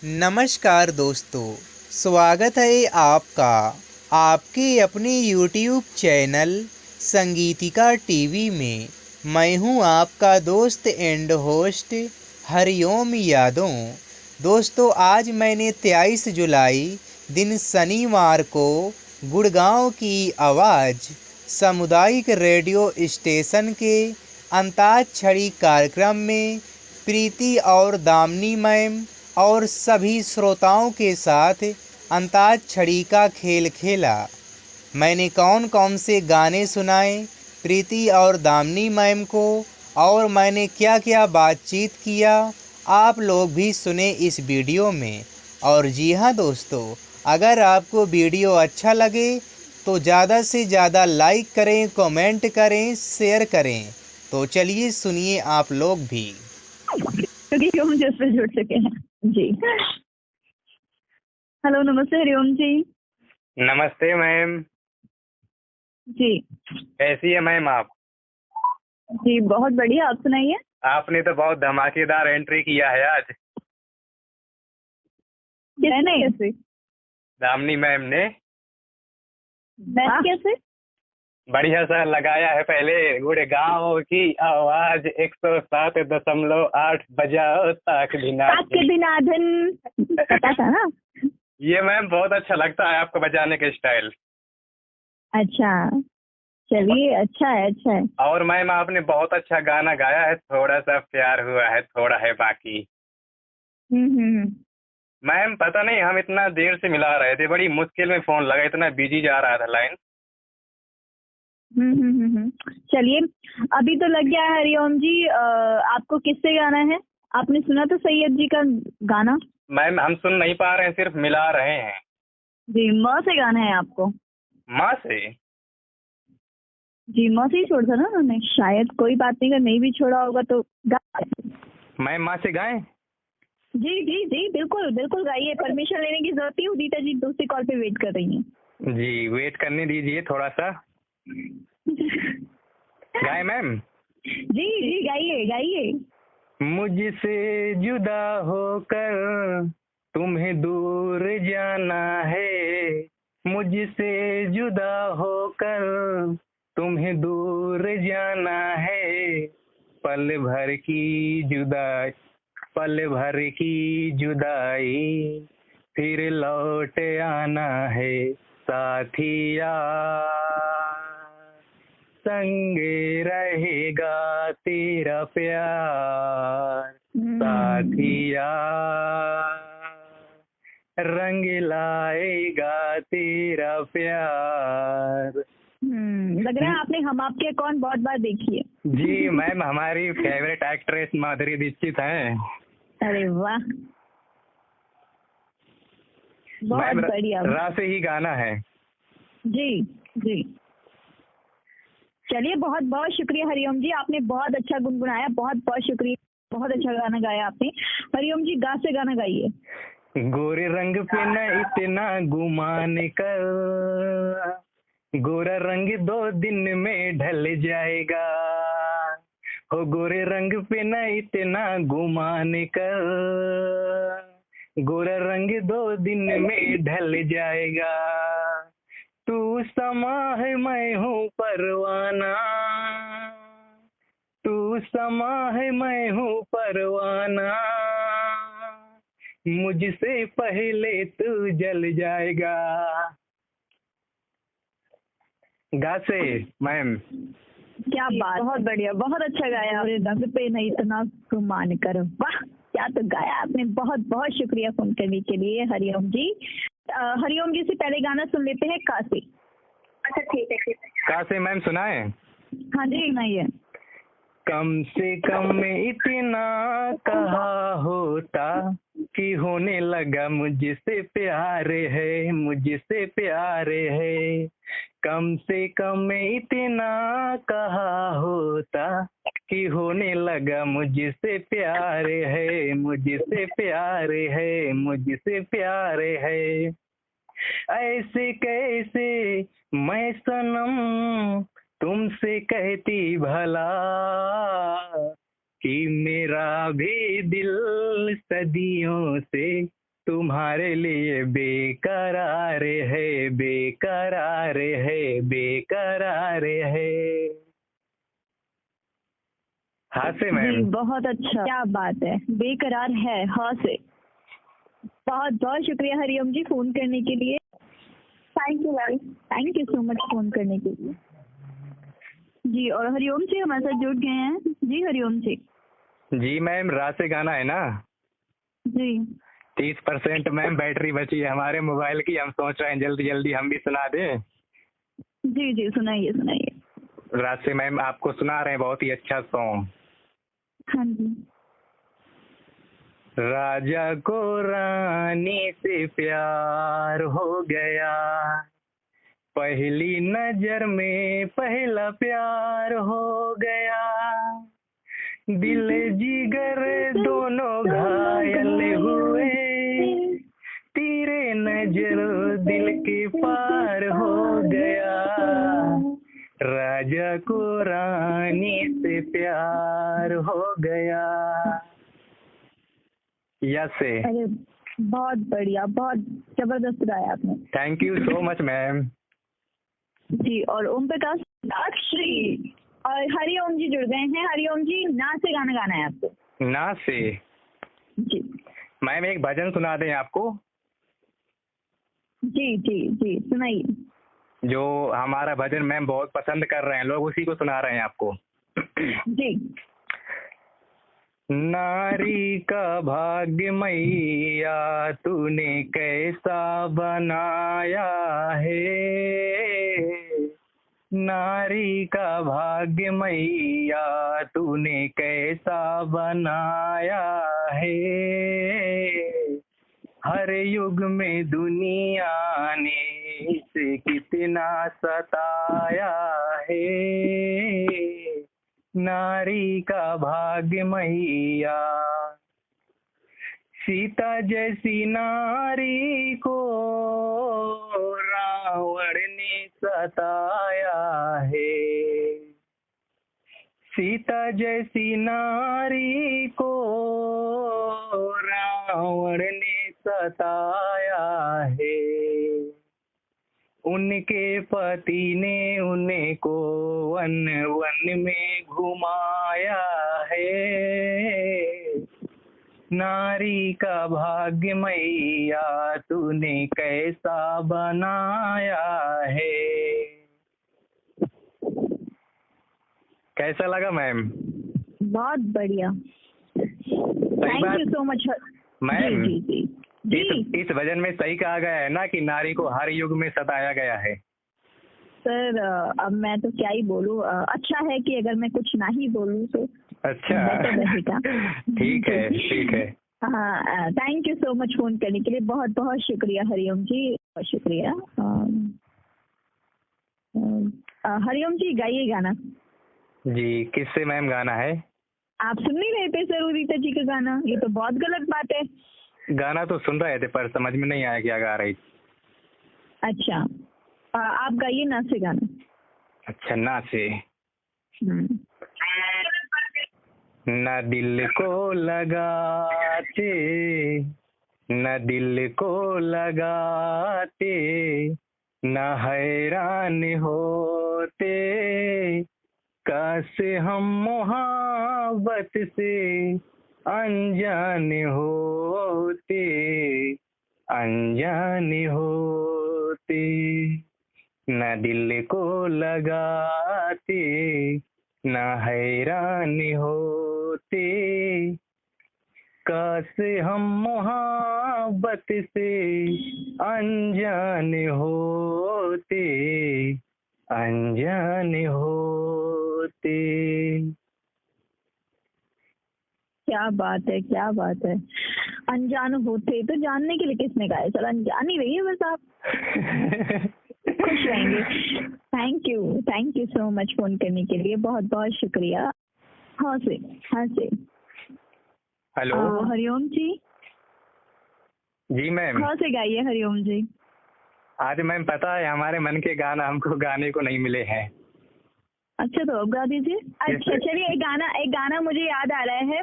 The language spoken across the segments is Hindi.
नमस्कार दोस्तों, स्वागत है आपका आपके अपने YouTube चैनल संगीतिका टीवी में। मैं हूं आपका दोस्त एंड होस्ट हरिओम यादव। दोस्तों, आज मैंने 23 जुलाई दिन शनिवार को गुड़गांव की आवाज़ सामुदायिक रेडियो स्टेशन के अंताक्षरी कार्यक्रम में प्रीति और दामिनी मैम और सभी श्रोताओं के साथ अंताक्षरी का खेल खेला। मैंने कौन कौन से गाने सुनाए प्रीति और दामिनी मैम को, और मैंने क्या क्या बातचीत किया, आप लोग भी सुने इस वीडियो में। और जी हाँ दोस्तों, अगर आपको वीडियो अच्छा लगे तो ज़्यादा से ज़्यादा लाइक करें, कमेंट करें, शेयर करें। तो चलिए सुनिए आप लोग भी, क्योंकि क्यों मुझे उससे जुड़ चुके हैं जी। हेलो, नमस्ते हरिओम जी। नमस्ते मैम। जी कैसी है मैम आप? जी, बहुत बढ़िया। आप सुनाइए। आपने तो बहुत धमाकेदार एंट्री किया है आज। कैसे? दामिनी मैम ने कैसे? बढ़िया सा लगाया है। पहले गुड़गांव की आवाज 107.8 बजाओ ताक बिना धन पता था ना। ये मैम बहुत अच्छा लगता है आपको बजाने का स्टाइल। अच्छा, चलिए, अच्छा है। और मैम आपने बहुत अच्छा गाना गाया है। थोड़ा सा प्यार हुआ है, थोड़ा है बाकी। मैम पता नहीं, हम इतना देर से मिला रहे थे, बड़ी मुश्किल में फोन लगा, इतना बिजी जा रहा था लाइन। चलिए, अभी तो लग गया है हरिओम जी। आपको किससे गाना है? आपने सुना तो सैयद जी का गाना? मैम हम सुन नहीं पा रहे हैं, सिर्फ मिला रहे हैं। जी, माँ से गाना है आपको। माँ से? जी, माँ से ही छोड़ा था ना उन्होंने शायद। कोई बात नहीं, अगर नहीं भी छोड़ा होगा तो मैम माँ से गाएं? जी जी जी, बिल्कुल बिल्कुल गाइए। परमिशन लेने की जरूरत नहीं। उदिता जी दूसरी कॉल पे वेट कर रही हैं। जी वेट करने दीजिए थोड़ा सा। गाएं मैम? जी जी, गाइए गाइए। मुझसे जुदा होकर तुम्हें दूर जाना है, मुझसे जुदा होकर तुम्हें दूर जाना है। पल भर की जुदाई, पल भर की जुदाई, फिर लौट आना है साथिया। संग रहेगा तेरा प्यार साथिया, रंग लाएगा तेरा प्यार। लग रहा है आपने हम आपके कौन बहुत बार देखी है। जी मैम, हमारी फेवरेट एक्ट्रेस माधुरी दीक्षित हैं। अरे वाह, बहुत मैम बढ़िया। रात से ही गाना है। जी जी, चलिए, बहुत बहुत शुक्रिया हरिओम जी। आपने बहुत अच्छा गुनगुनाया, बहुत बहुत शुक्रिया। बहुत अच्छा गाना गाया आपने। हरिओम जी, गा से गाना गाइए। गोरे रंग पे न इतना गुमान कर, गोरा रंग 2 दिन में ढल जाएगा। हो गोरे रंग पे न इतना गुमान कर, गोरा रंग 2 दिन में ढल जाएगा। तू समा है मैं हूँ परवाना, तू समा है मैं हूँ परवाना, मुझसे पहले तू जल जाएगा। गा से मैम? क्या बात, बहुत बढ़िया, बहुत अच्छा गाया। और रंग पे नहीं इतना गुमान कर, वाह क्या तो गाया आपने। बहुत बहुत शुक्रिया फोन करने के लिए हरिओम जी। हरिओम जी से पहले गाना सुन लेते हैं कासे। अच्छा ठीक है। कासे मैम सुनाए? हाँ जी, सुनाइए। कम से कम इतना कहा होता कि होने लगा मुझसे प्यार है, मुझसे प्यार है। कम से कम इतना कहा होता कि होने लगा मुझसे प्यार है, मुझसे प्यार है, मुझसे प्यार है। ऐसे कैसे मैं सनम तुमसे कहती भला कि मेरा भी दिल सदियों से तुम्हारे लिए बेकरार है, बेकरार है, बेकरार है। हाँ से जी मैम। बहुत अच्छा, क्या बात है, बेकरार है हाँ से। बहुत बहुत शुक्रिया हरिओम जी फोन करने के लिए। Thank you ma'am, thank you so much phone करने के लिए। जी और हरिओम जी हमारे साथ जुड़ गए हैं। जी हरिओम जी। जी मैम, रात से गाना है ना। जी 30% मैम बैटरी बची है हमारे मोबाइल की, हम सोच रहे हैं जल्दी जल्दी हम भी सुना दें। जी जी सुनाइए सुनाइए। रात से मैम आपको सुना रहे हैं बहुत ही अच्छा सॉन्ग। हाँ जी। राजा को रानी से प्यार हो गया, पहली नजर में पहला प्यार हो गया, दिल जिगर दोनों घायल हुए, तेरे नजर दिल के पार हो गया, राजा को रानी से प्यार हो गया। से अरे बहुत बढ़िया, बहुत जबरदस्त गाया आपने। Thank you so much ma'am. जी और ओम प्रकाश साक्षी और हरिओम जी जुड़ गए हैं। हरिओम जी ना से गाना गाना है आपको। ना से जी मैम एक भजन सुना दें आपको, जी जी जी सुनाइए। जो हमारा भजन मैम बहुत पसंद कर रहे हैं लोग, उसी को सुना रहे हैं आपको। जी नारी का भाग्य मैया तूने कैसा बनाया है, नारी का भाग्य मैया तूने कैसा बनाया है, हर युग में दुनिया ने इसे कितना सताया है, नारी का भाग्य मैया। सीता जैसी नारी को रावण ने सताया है, सीता जैसी नारी को रावण ने सताया है, उनके पति ने उनको वन वन में घुमाया है, नारी का भाग्य मैया तूने कैसा बनाया है। कैसा लगा मैम? बहुत बढ़िया, थैंक बात यू सो मच मैम। जी जी जी इस भजन में सही कहा गया है ना कि नारी को हर युग में सताया गया है। सर अब मैं तो क्या ही बोलूँ, अच्छा है कि अगर मैं कुछ ना ही बोलूँ तो अच्छा बेटर रहेगा। ठीक है ठीक है। हाँ thank you so much phone करने के लिए, बहुत बहुत शुक्रिया हरिओम जी, बहुत शुक्रिया। हरिओम जी गाइए गाना। जी किससे मैम गाना है? आप सुन नहीं रहे थे सर उदिता जी का गाना? ये तो बहुत गलत बात है। गाना तो सुन रहे थे पर समझ में नहीं आया क्या गा रही। अच्छा आप गाइए ना से गाना। अच्छा ना से। न दिल को लगाते, न दिल को लगाते, न हैरान होते, कैसे हम मोहब्बत से अनजान होते, अनजान होते, न दिल को लगाते, न हैरान होते, कैसे हम मोहब्बत से अनजान होते, अनजान होते। क्या बात है, क्या बात है। अनजान होते तो जानने के लिए किसने गाया? सर अनजान ही रहिए बस आप, खुश रहेंगे। Thank you so much phone करने के लिए, बहुत बहुत शुक्रिया। हाँ से हेलो हरिओम जी। जी मैम। हाँ से गाइए हरिओम जी। आज मैम पता है हमारे मन के गाना हमको गाने को नहीं मिले हैं। अच्छा तो अब गा दीजिए। अच्छा चलिए, एक गाना मुझे याद आ रहा है।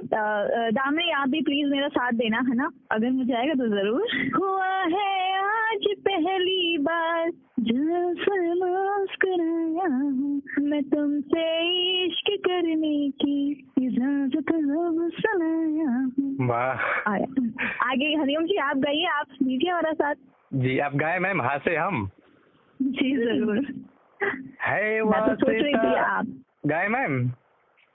दामनी आप भी प्लीज मेरा साथ देना, है ना, अगर मुझे आएगा तो जरूर। हुआ है आज पहली बार जब मुस्कुराया हूँ, मैं तुमसे इश्क करने की इजाजत अब सुनाया हूँ। वाह। आगे हरिओम जी आप गाइए, आप दीजिए हमारा साथ। जी आप गाए मैम, हाँ से हम। जी जरूर। है मैं तो सोच रही थी वास्ता, आप गाए मैम।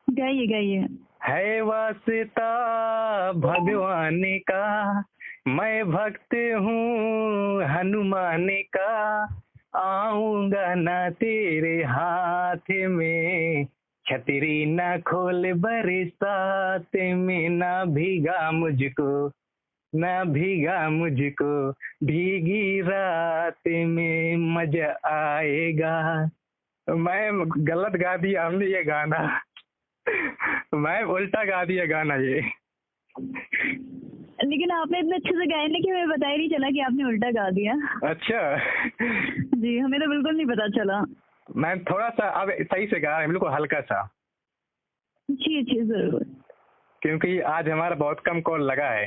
गाइए गाइए। है वास्ता भगवान का, मैं भक्त हूँ हनुमान का, आऊंगा ना तेरे हाथ में, छतरी ना खोल बरसात में, ना भीगा मुझको, ना भीगा मुझको, भीगी रात में मजा आएगा। मैं गलत गा दिया हमने ये गाना। मैं उल्टा गा दिया गाना ये। लेकिन आपने इतने अच्छे से गाया कि हमें पता ही नहीं चला कि आपने उल्टा गा दिया। अच्छा। जी हमें तो बिल्कुल नहीं पता चला। मैं थोड़ा सा अब सही से गा रहा हूँ, बिल्कुल हल्का सा, जी जी जरूर। क्योंकि आज हमारा बहुत कम कॉल लगा है।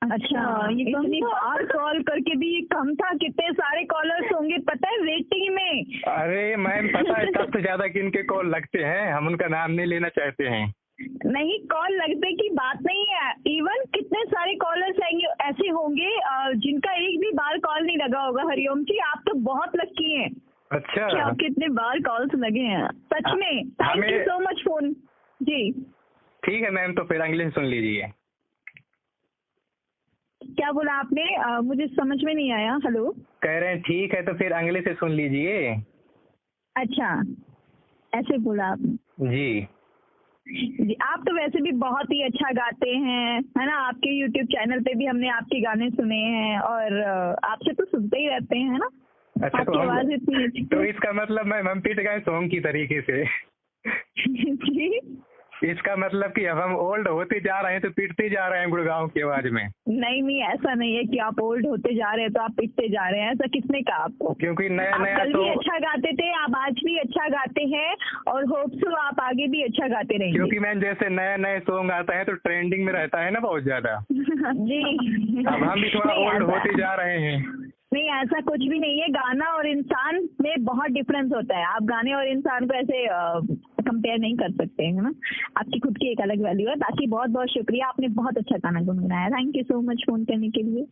अच्छा ये इतनी बार कॉल करके भी ये कम था, कितने सारे कॉलर्स होंगे पता है वेटिंग में। अरे मैम पता है सबसे ज्यादा किन के कॉल लगते हैं, हम उनका नाम नहीं लेना चाहते हैं। नहीं कॉल लगने की बात नहीं है, इवन कितने सारे कॉलर्स ऐसे होंगे जिनका एक भी बार कॉल नहीं लगा होगा। हरिओम जी आप तो बहुत लकी हैं। अच्छा कि आपके इतने बार कॉल्स लगे हैं सच में। Thank you so much phone. जी ठीक है मैम, तो फिर अगले से सुन लीजिए। क्या बोला आपने? मुझे समझ में नहीं आया। हेलो कह रहे हैं ठीक है तो फिर अगले से सुन लीजिए। अच्छा ऐसे बोला आपने। जी जी आप तो वैसे भी बहुत ही अच्छा गाते हैं, है ना। आपके YouTube चैनल पे भी हमने आपके गाने सुने हैं और आपसे तो सुनते ही रहते हैं, है ना। अच्छा आपकी आवाज इतनी अच्छी तो इसका मतलब मैं हम पिट गए सॉन्ग की तरीके से। जी इसका मतलब कि अब हम ओल्ड होते जा रहे हैं तो पिटते जा रहे हैं गुड़गांव की आवाज में। नहीं नहीं ऐसा नहीं है कि आप ओल्ड होते जा रहे हैं तो आप पिटते जा रहे हैं, ऐसा किसने कहा आपको। क्योंकि नया आप नया कल तो भी अच्छा गाते थे, आप आज भी अच्छा गाते हैं और होप सो आप आगे भी अच्छा गाते रहेंगे। क्योंकि मैम जैसे नए नए सॉन्ग आता है तो ट्रेंडिंग में रहता है ना बहुत ज्यादा। जी अब हम भी थोड़ा नहीं, ओल्ड ऐसा- होते जा रहे हैं। नहीं ऐसा कुछ भी नहीं है, गाना और इंसान में बहुत डिफरेंस होता है। आप गाने और इंसान को ऐसे कंपेयर नहीं कर सकते हैं, है ना। आपकी खुद की एक अलग वैल्यू है। बाकी बहुत बहुत शुक्रिया, आपने बहुत अच्छा गाना गुनगुनाया। Thank you so much phone करने के लिए।